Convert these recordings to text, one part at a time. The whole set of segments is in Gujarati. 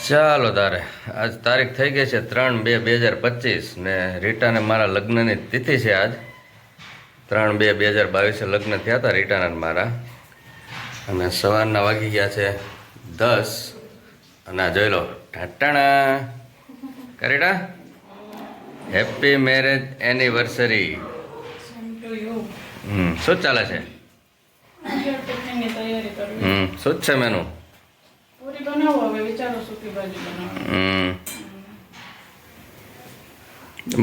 ચાલો તારે આજ તારીખ થઈ ગઈ છે 3/2/2025 ને રીટાને મારા લગ્નની તિથિ છે આજ 3/2/2022 લગ્ન થયા હતા રીટાના ને મારા અને સવારના વાગી ગયા છે 10 અને આ જોઈ લો ટાટાણા કરીટા હેપી મેરેજ એનિવર્સરી શું ચાલે છે શું જ છે મેનુ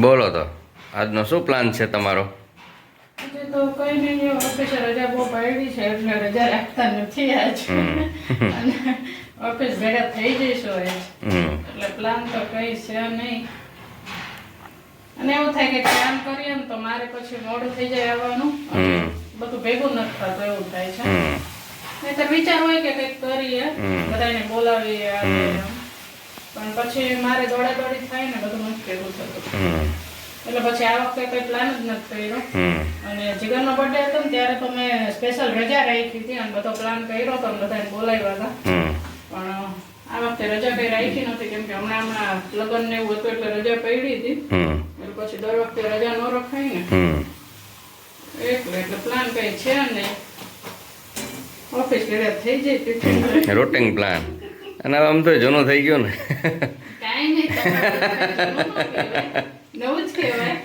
બોલો તો આજનો શું પ્લાન છે તમારો? તો કઈ નહીં, ઓફિસ રજા બહુ પડી છે એટલે રજા રાખતા નથી આજ અને ઓફિસ ભેગા થઈ જઈશું એટલે પ્લાન તો કઈ છે નહીં. અને એવું થાય કે કામ કરીએ ને તો મારે પછી મોડું થઈ જાય આવવાનું, બધું ભેગું નથી થતું એવું થાય છે. નહીં તો વિચાર હોય કે કંઈક કરીએ, બધાને બોલાવીએ પણ પછી મારે દોડાદોડી થાય ને બધું નથી ભેગું થતું એટલે પછી આ વખતે કઈ પ્લાન જ નથી કર્યો. અને જીગરનો બર્થડે હતો ને ત્યારે તો મેં સ્પેશિયલ રજા રાખી હતી અને બધો પ્લાન કર્યો હતો, બધાને બોલાવ્યા હતા પણ આ વખતે રજા કઈ રાખી નથી કેમ કે હમણાં લગ્ન ને એવું હતું એટલે રજા પડી હતી એટલે પછી દર વખતે રજા ન રખાય ને એટલે પ્લાન કઈ છે ને ઓફિસ ઘરે થઈ જાય રૂટિંગ પ્લાન અને આમ તો જૂનું થઈ ગયું ને કાઈ નહીં, નવું જ કહેવાય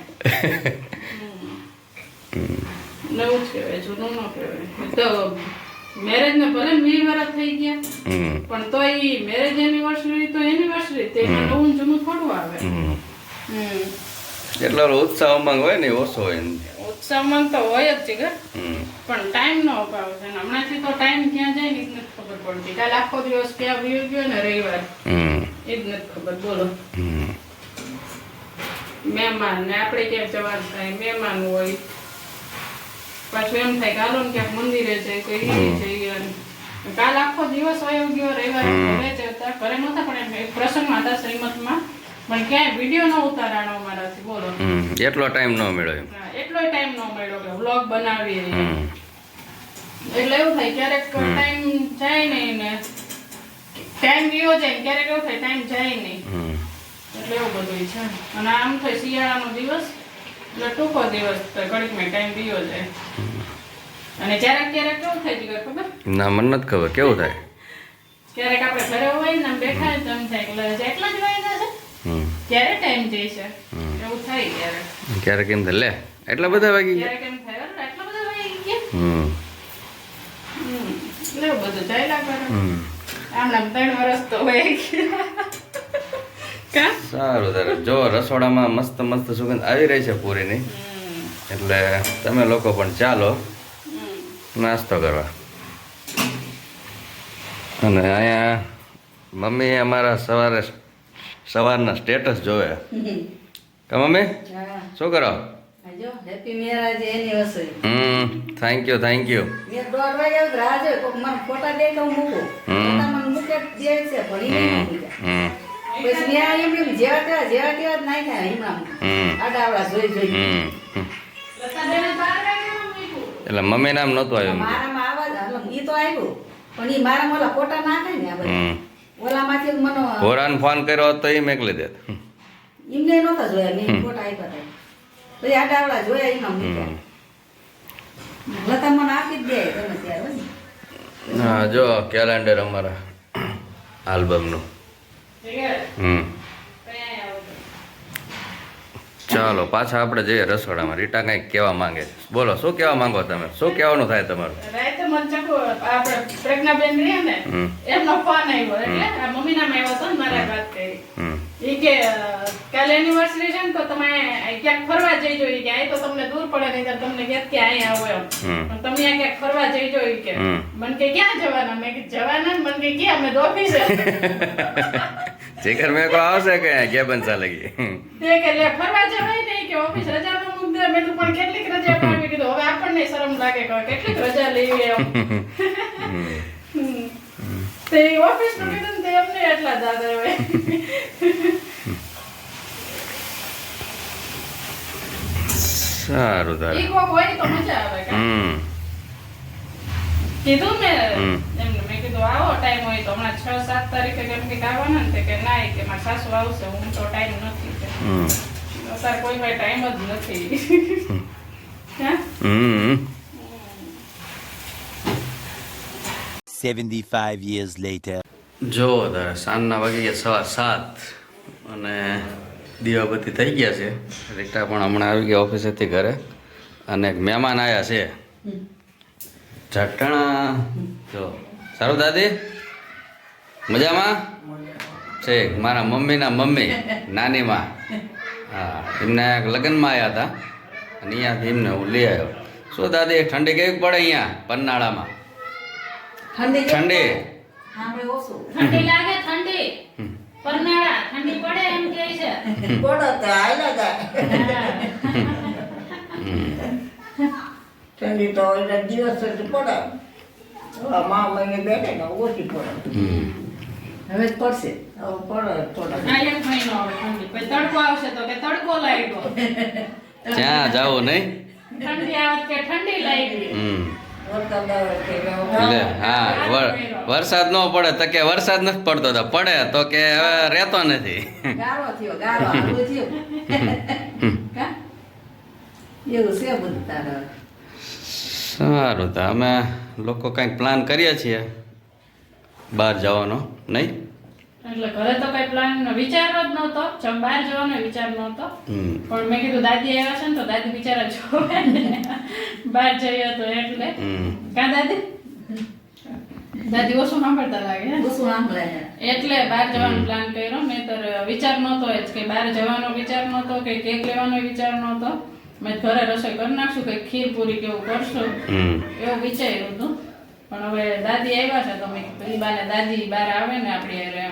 નવું જ કહેવાય, જૂનું ન કહેવાય. તો મેરેજ ને ભલે 20 વર્ષ થઈ ગયા પણ તો એ મેરેજ એનિવર્સરી તો એનિવર્સરી તેમાં નવું જૂનું થોડું આવે. એટલો ઉત્સાહ ઉમંગ હોય ને ઓછો હોય ને. ઉત્સાહ ઉમંગ તો હોય જ છે પણ ટાઈમ નો અભાવ છે ને હમણાંથી તો ટાઈમ ક્યાં જાય ને એ જ નથી ખબર પડતી. કાલે આખો દિવસ ક્યાં વયો ગયો ને રવિવાર એ જ નથી ખબર. બોલો મહેમાન ને આપણે ક્યાંક જવાનું થાય, મહેમાન હોય પાછું એમ થાય કે હાલો ને ક્યાંક મંદિરે જાય તો એ જઈએ. કાલ આખો દિવસ વયો ગયો, રવિવારે ઘરે જ હતા, ઘરે નહોતા પણ એમ એક પ્રસંગમાં હતા શ્રીમતમાં પણ ક્યાંય વિડીયો ન ઉતારાણો અમારાથી. બોલો એટલો ટાઈમ ન મળ્યો, એટલો ટાઈમ ન મળ્યો કે વ્લોગ બનાવીએ એટલે એવું થાય ક્યારેક ટાઈમ જાય નહીં ને ટાઈમ ગયો જાય ને ક્યારેક એવું થાય ટાઈમ જાય નહીં એટલે એવું બધું છે. અને આમ થાય શિયાળાનો દિવસ એટલે ટૂંકો દિવસ ઘડીકમાં ટાઈમ ગયો જાય. અને ક્યારેક ક્યારેક કેવું થાય છે ખબર? ના મને નથી ખબર કેવું થાય. ક્યારેક આપણે ઘરે હોય ને બેઠા તો એમ થાય એટલા જ વાગ્યા છે ક્યારે ટાઈમ જાય છે એવું થાય. ક્યારેક એમ થાય લે એટલા બધા વાગી ગયા, ક્યારેક એમ થાય એટલા બધા વાગી ગયા એટલે એવું બધું ચાલ્યા કરે. આમના 3 વર્ષ તો હોય ગયા. સારું તારે જો રસોડામાં મસ્ત મસ્ત સુગંધ આવી રહી છે પૂરીની એટલે તમે લોકો પણ ચાલો નાસ્તો કરવા. અને અહીંયા મમ્મી અમારા સવારના સ્ટેટસ જોવે કે મમ્મી શું કરો? Happy marriage anniversary. Thank you thank you. મેં 1:30 વાગે રાહ જોઈ કોક મને ફોટા દે તો હું મૂકું. ફોટા મને મૂકે દે છે પણ ઈ નહીં મૂક્યા. પછી મેં એમ જેવા તેવા જ નાખ્યા હિમણામ આડાવડા જોઈ એટલે મમ્મી નામ નહોતું આવ્યું. મારામાં આવાજ ઈ તો આવ્યું પણ ઈ મારામાં ઓલા ફોટા નાખે ને આ બધા ઓલામાંથી મને હોરાન ફોન કર્યો તો એ મેકલી દેત. એમને નહોતા જોયા, મેં ફોટા આપ્યા હતા પછી આડાવડા જોયા એમાં મૂક્યા. લતા મને આપી જ દે ગમે ત્યારે. હા જો કેલેન્ડર અમારા આલ્બમનું. ચાલો પાછા આપણે જઈએ રસોડામાં. રીટા કંઈક કહેવા માંગે છે, બોલો શું કહેવા માંગો તમે? શું કહેવાનું થાય તમારું? રાતે મને ચકો આપણે પ્રજ્ઞાબેન રહ્યા ને એમનો ફોન આવ્યો એટલે મમ્મી નામ આવ્યો હતો ને મારે વાત કરી એ કે કાલે એનિવર્સરી છે ને તો તમે ક્યાંક ફરવા જઈજો કે અહીં તો તમને દૂર પડે નહીં તો તમને ક્યાંક અહીં આવો એમ પણ તમે આ ક્યાંક ફરવા જઈજો કે મને કે ક્યાં જવાના? મેં કીધું જવાના ને. મને કે ક્યાં? અમે ઓફિસ જીગર મેં કો આવશે કે ક્યાં બનસા લગી તે કે લે ફરવા જવાય નહીં કે ઓફિસ રજા નો મુદ્દે. મેં તો પણ કેટલીક રજા પાડવી કીધું હવે આપણને શરમ લાગે કે કેટલીક રજા લેવી એમ તે ઓફિસ નું કીધું ને તે અમને એટલા દાદા હોય. સારું તારે ઈ કોક હોય તો મજા આવે કે કીધું ને એમને મેં કીધું કીધું આવો ટાઈમ હોય તો હમણાં 6-7 તારીખે કેમ કે આવવાના ને તે કે ના કે મારા સાસુ આવશે હું તો ટાઈમ નથી કે. અત્યારે કોઈ ભાઈ ટાઈમ જ નથી. હા 75 years later. જો તારે સાંજના વાગી ગયા 7:15 અને દીવાબત્તી થઈ ગયા છે. રીટા પણ હમણાં આવી ગયા ઓફિસેથી ઘરે અને એક મહેમાન આવ્યા છે ઝટણા. જો સારું દાદી મજામાં છે. મારા મમ્મીના મમ્મી નાની માં, હા એમને લગ્નમાં આવ્યા હતા અને અહીંયાથી એમને હું લઈ આવ્યો. શું દાદી ઠંડી કેવી પડે અહીંયા પન્નાળામાં? ઠંડી આપણે ઓછું ઠંડી લાગે ઠંડી પરનાળા ઠંડી પડે એમ કહે છે. પડે તો હાલ્યા જાય ઠંડી તો એટલે દિવસ જ પડે મા મહિને બેઠે ને ઓછી પડે હવે જ પડશે હવે પડે થોડા આ એક મહિનો હવે ઠંડી પછી તડકો આવશે તો કે તડકો લાગ્યો. ત્યાં જાવું નહીં. ઠંડી આવત કે ઠંડી લાગી. વરસાદ આવે કે એટલે હા વરસાદ ન પડે તો કે વરસાદ નથી પડતો તો પડે તો કે હવે રહેતો નથી. ગારો થયો ગારો આવું થયું કા એવું છે બધું તારે સારું તો અમે લોકો કંઈક પ્લાન કરીએ છીએ બહાર જવાનો નહીં. એટલે ઘરે તો કઈ પ્લાન વિચાર જ નહોતો બહાર જવાનો વિચાર નહોતો પણ મેં કીધું દાદી આવ્યા છે ને તો દાદી બિચારા જોવે ને બહાર જઈએ તો એટલે કા દાદી ઓછું સાંભળતા લાગે ઓછું સાંભળે એટલે બહાર જવાનો પ્લાન કર્યો નહીંતર વિચાર નહોતો જ કે બહાર જવાનો વિચાર નહોતો કે કેક લેવાનો વિચાર નહોતો. મેં ઘરે રસોઈ કરી નાખશું કે ખીર પૂરી કેવું કરશું એવું વિચાર્યું હતું પણ હવે દાદી આવ્યા છે તો મેં પેલી બાને દાદી બહાર આવે ને આપણી હારે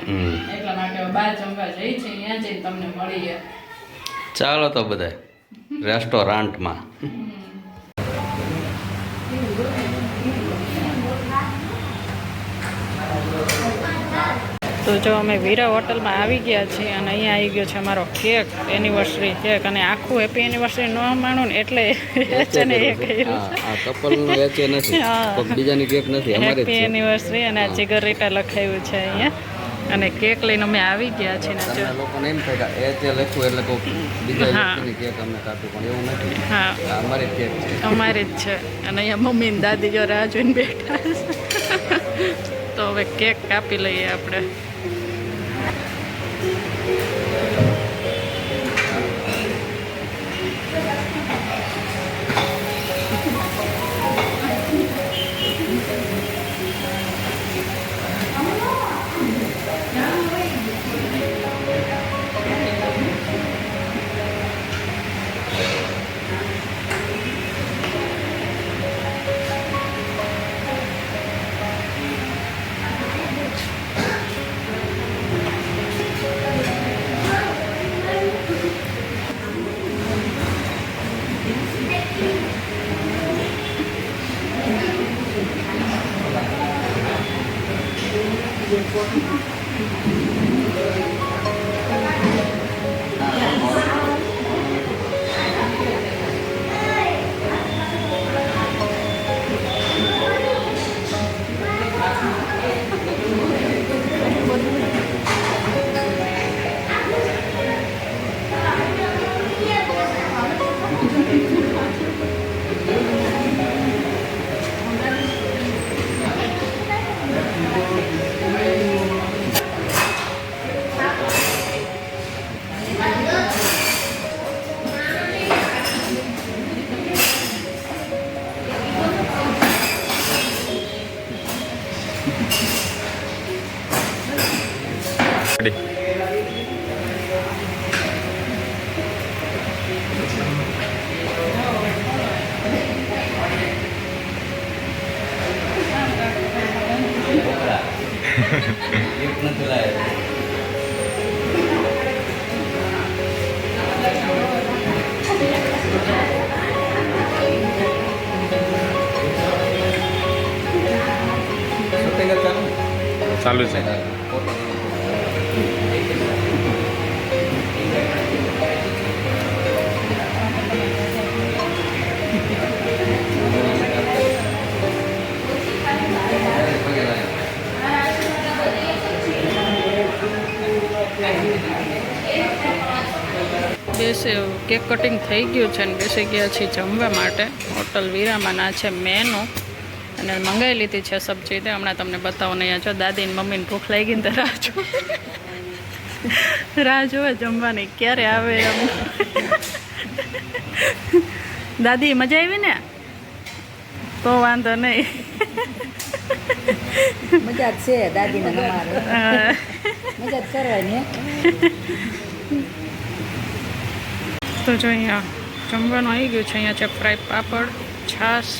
એટલા માટે હવે બહાર જમવા જઈ છે ત્યાં જઈને તમને મળીએ. ચાલો તો બધા રેસ્ટોરન્ટમાં. તો જો અમે વીરા હોટલમાં આવી ગયા છીએ અને અહીંયા આવી ગયો છે અમારો કેક એનિવર્સરી કેક અને આખું હેપી એનિવર્સરી ન માણું ને એટલે છે ને એ કર્યું હેપી એનિવર્સરી અને આ જીગર રીટા લખાયું છે અહીંયા અને કેક લઈને અમે આવી ગયા છીએ ને જો લોકોને એમ થાય કે એ લખ્યું એટલે કોઈ બીજા વ્યક્તિની કેક અમે કાપ્યું પણ એવું નથી. હા અમારી કેક છે અમારી જ છે અને અહીંયા મમ્મી ને દાદી જો રાહ જોઈને બેઠા છે તો હવે કેક કાપી લઈએ આપણે. ગિફ્ટ નથી લાવ્યા. ચાલુ છે. બેસે કેક કટિંગ થઈ ગયું છે ને બેસી ગયા છીએ જમવા માટે. હોટલ વીરામાં ના છે મેનુ અને મંગાવી લીધી છે સબ્જી. તે હમણાં તમને બતાવો ને અહીંયા જો દાદી ને મમ્મીને ભૂખ લાગી ને તો રાહ જોવે જમવાની ક્યારે આવે એમ. દાદી મજા આવી ને? તો વાંધો નહીં. મજા જ છે દાદીને અમારે મજા જ કરવાની. તો જો અહીંયા જમવાનું આવી ગયું છે. અહીંયા છે ફ્રાય પાપડ, છાશ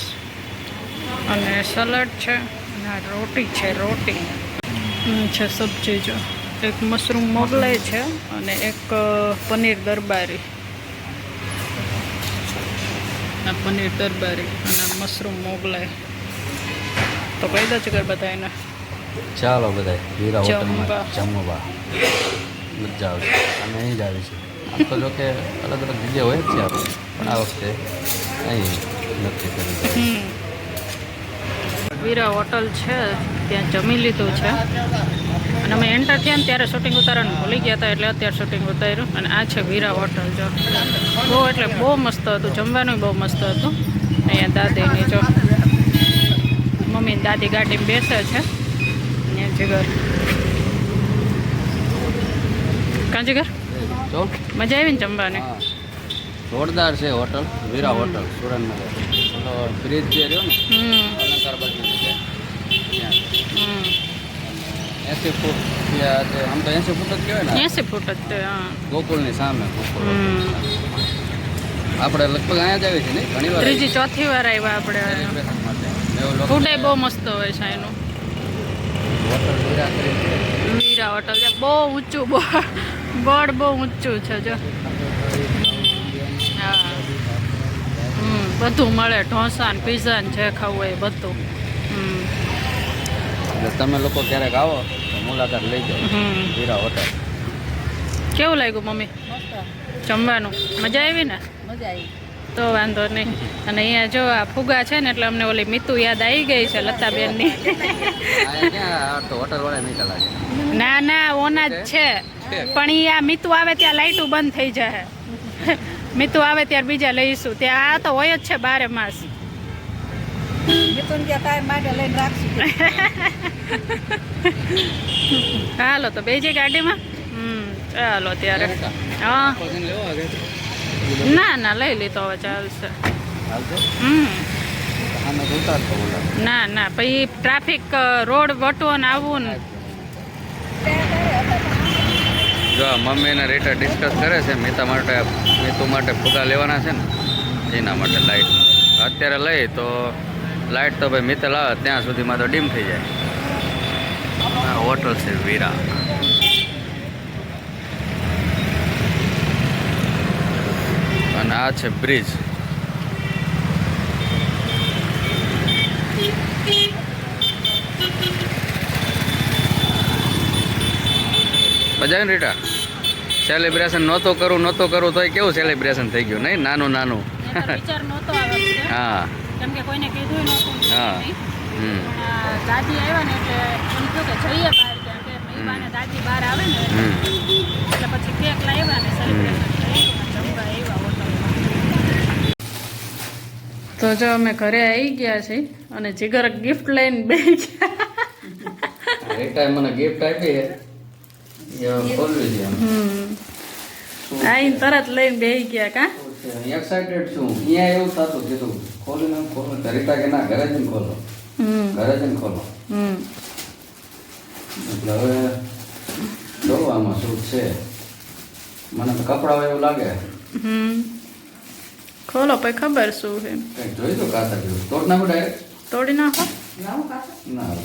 અને સલાડ છે અને આ રોટી છે. રોટી છે સબ્જી. જો એક મશરૂમ મોગલાઈ છે અને એક પનીર દરબારી. આ પનીર દરબારી અને આ મશરૂમ મોગલાઈ. તો કહી દો ચિકર બધાને ચાલો બધા વીરા હોટલમાં જમવા. જમવા મજા આવશે. અમે અહીં જ આવી છે. આમ તો જો કે અલગ અલગ જગ્યા હોય જ છે આપણે, પણ આ વખતે અહીં નક્કી કરી હમ. વીરા હોટલ છે ત્યાં જમી લીધું છે અને અમે એન્ટર થયા ને ત્યારે શૂટિંગ ઉતારવાનું ભૂલી ગયા હતા એટલે અત્યારે શૂટિંગ ઉતાર્યું. અને આ છે વીરા હોટલ. જો બહુ એટલે બહુ મસ્ત હતું. જમવાનું બહુ મસ્ત હતું. અહીંયા દાદીની જો મમ્મી દાદી ગાડીમાં બેસે છે. અહીંયા જીગર કાં જીગર તો મજા આવી ને જમવાની? હા, જોરદાર છે હોટલ વીરા હોટલ સુરેન્દ્રનગર. પેલો બ્રિજ જે રહ્યો ને અલંકાર બાજુ છે ત્યાં હમ 80 ફૂટ ત્યાં છે. આમ તો 80 ફૂટ જ કહેવાય ને 80 ફૂટ જ તે. હા ગોકુળની સામે ગોકુળ. હમ. આપણે લગભગ અહીંયા જ આવી છે નહીં ઘણી વાર ત્રીજી ચોથી વાર આવ્યા આપણે. celebration માટે. એવું લોકો ફૂડ બહુ મસ્ત હોય છે એનું. હોટલ વીરા કરીને છે. વીરા હોટલ છે. બહુ ઊંચું બોર્ડ બહુ ઊંચું છે જો. હા બધું મળે. ઢોસા ને પીઝા ને જે ખાવું હોય એ બધું. એટલે તમે લોકો ક્યારેક આવો તો મુલાકાત લઈ જાઓ વીરા હોટલ. કેવું લાગ્યું મમ્મી જમવાનું? મજા આવી ને? મજા આવી. તો વાંધો નહીં. અને અહીંયા જો આ ફુગા છે ને એટલે અમને ઓલી મીતુ યાદ આવી ગઈ છે લતાબેનની. આ ક્યાં આ તો હોટલ વાળા નહીં લાગે. ના ના ઓના જ છે પણ ઈ આ મીતુ આવે ત્યાં લાઈટું બંધ થઈ જાય. મીતુ આવે ત્યારે બીજા લઈશું. ત્યાં આ તો હોય જ છે 12 માસ. મિથુન કે કાંઈ માટે લઈને રાખશું. હાલો તો બેસી ગાડીમાં. ચાલો ત્યારે. હા લેવો આગળ ના ના લઈ લીધો હવે ચાલશે. હાલશે આમે જોતા જ તો બોલા. ના ના પછી ટ્રાફિક રોડ વટવો ને આવવું ને. જો મમ્મી અને રીટા ડિસ્કસ કરે છે મીતુ માટે ફુગા લેવાના છે ને એના માટે લાઇટ. અત્યારે લઈ તો લાઇટ તો ભાઈ મિત્તલ આવે ત્યાં સુધીમાં તો ડીમ થઈ જાય. આ હોટલ છે વીરા. અને આ છે બ્રિજ. મજા ને રીટા? સેલિબ્રેશન નહોતો કરું તોય કેવું સેલિબ્રેશન થઈ ગયું નહીં? નાનું નાનું. વિચાર નહોતો આવ્યો હા કેમ કે કોઈને કીધું નહોતું. હા દાદી આવ્યા ને એટલે એમ થયું કે જઈએ બહાર ત્યાં કે મહેમાને દાદી બહાર આવે ને એટલે પછી કેક લાવ્યા ને સેલિબ્રેશન થઈ જમવા આવ્યા હોટલમાં. તો જો અમે ઘરે આવી ગયા છીએ અને જીગર ગિફ્ટ લઈને બેસી ગયા. રીટાએ મને ગિફ્ટ આપી ખોલવી છે. આઈને તરત લઈને બેસી ગયા કા. એક્સાઇટેડ છું. અહીંયા એવું થતું કીધું ખોલીને ખોલો. રીટા કે ના ઘરે જઈને ખોલો. ઘરે જઈને ખોલો. એટલે હવે જોવું આમાં શું છે. મને તો કપડા હોય એવું લાગે. ખોલો પછી ખબર શું છે. કંઈક જોઈ દો કાતર જેવું. તોડ નાખો ડાયરેક્ટ. તોડી નાખો. ના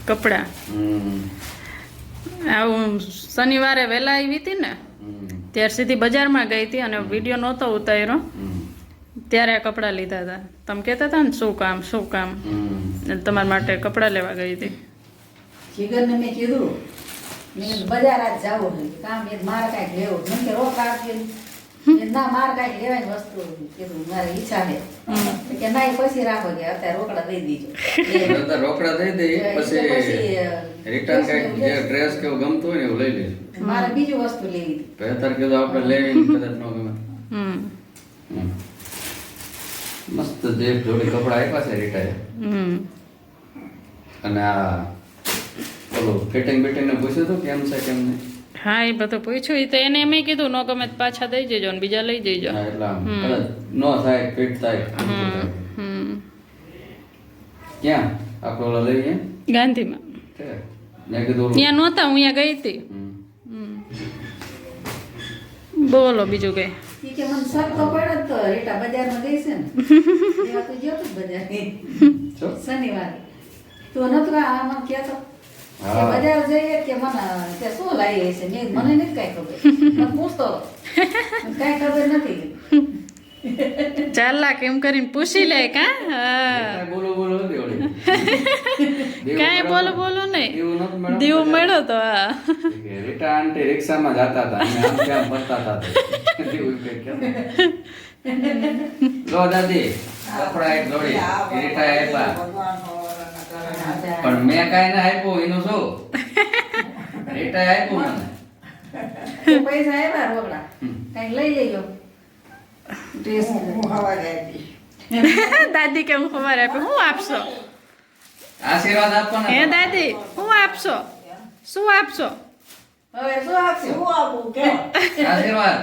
કપડા આવું શનિવારે વહેલા આવી હતી ને ત્યાર સીધી બજારમાં ગઈ હતી અને વિડીયો નહોતો ઉતાર્યો ત્યારે આ કપડાં લીધા હતા. તમે કહેતા હતા ને શું કામ એટલે તમારા માટે કપડાં લેવા ગઈ હતી. જીગરને મેં કીધું મેં કીધું બજાર આજ જાવું છે કામ એ મારે કાંઈક લેવું મને કે રોકડા આપીએ ના મારે કાંઈક લેવાની વસ્તુ કીધું મારી ઈચ્છા છે તો કે ના એ પછી રાખો કે અત્યારે રોકડા દઈ દીજો બધા રોકડા દઈ દઈએ પછી રિટર્ન કંઈક જે ડ્રેસ કેવું ગમતું હોય ને એવું લઈ લઈશું. મારે બીજું વસ્તુ લેવી હતી તો અત્યારે કીધું આપણે લેવી કદાચ ન ગમે. હમ મસ્ત જે જોડી કપડા આપ્યા છે રીટાએ હમ અને આ ઓલું ફિટિંગ બિટિંગ ને પૂછ્યું હતું કેમ છે કેમ નહીં. હા એ બધું પૂછ્યું એ તો એને એમ કીધું ન ગમે તો પાછા દઈ જજો ને બીજા લઈ જજો હા એટલે આમ કદાચ ન થાય ફિટ થાય હમ ક્યાં આપણે ઓલા લઈએ ગાંધીમાં છે મેં કીધું ઓલું ત્યાં નહોતા હું ત્યાં ગઈ હતી હમ. બોલો બીજું કઈ ઈ કે મને શક તો પડે જ તો રીટા બજારમાં ગઈ છે ને એવા તું ગયો તો બજાર છો? શનિવારે તું નતું આ મને કહેતો કે હા. બજાર જઈએ કે મને કે શું લાવી છે મેં મને નથી કાંઈ ખબર મને પૂછતો મને કાંઈ ખબર નથી ચાલ એમ કરીને પૂછી લે કા હા કાંઈ બોલો બોલો હતી ઓલી. કાંઈ બોલો બોલો નહીં એવું નહોતું મેડમ? દીવો મળ્યો તો હા કે રીટા આંટી રિક્ષામાં જતા હતા અને આમ તેમ ફરતા હતા તો. એવું કંઈક કહેતા. લો દાદી કપડા એક જોડી રીટા આપ્યા પણ મેં કાંઈ ના આપ્યું એનું શું રીટા આપ્યું મને પૈસા આવ્યા રોકડા કાંઈક લઈ લેજો ડ્રેસ દાદી કે હું ખબર આપે હું આપશો આશીર્વાદ આપવાના હે દાદી હું આપશો શું આપશો હવે શું આપશું આશીર્વાદ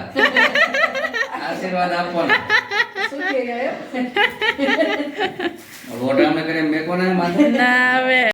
આશીર્વાદ આપવાના શું કે ગયો મોઢામાં કરીને મેકો ને માથે ના હવે